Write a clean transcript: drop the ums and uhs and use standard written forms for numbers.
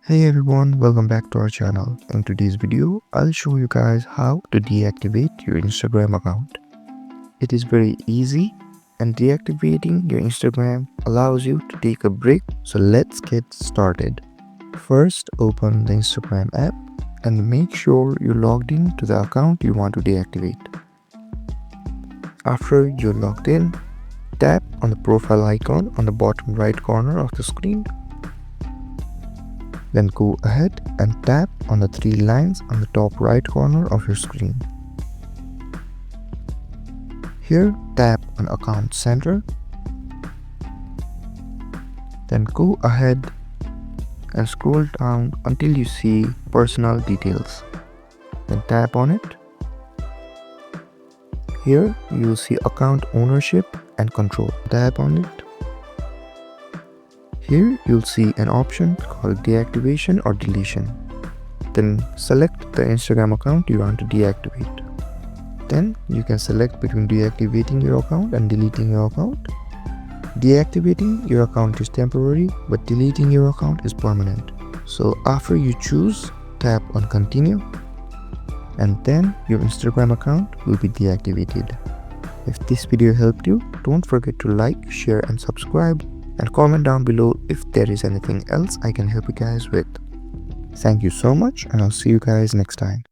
Hey everyone, welcome back to our channel. In today's video, I'll show you guys how to deactivate your Instagram account. It is very easy and deactivating your Instagram allows you to take a break. So let's get started. First, open the Instagram app and make sure you're logged in to the account you want to deactivate. After you're logged in, tap on the profile icon on the bottom right corner of the screen. Then go ahead and tap on the three lines on the top right corner of your screen. Here, tap on Account Center. Then go ahead and scroll down until you see Personal Details. Then tap on it. Here, you'll see Account Ownership and Control. Tap on it. Here you'll see an option called deactivation or deletion. Then select the Instagram account you want to deactivate. Then you can select between deactivating your account and deleting your account. Deactivating your account is temporary, but deleting your account is permanent. So after you choose, tap on continue, and then your Instagram account will be deactivated. If this video helped you, don't forget to like, share and subscribe. And comment down below if there is anything else I can help you guys with. Thank you so much and I'll see you guys next time.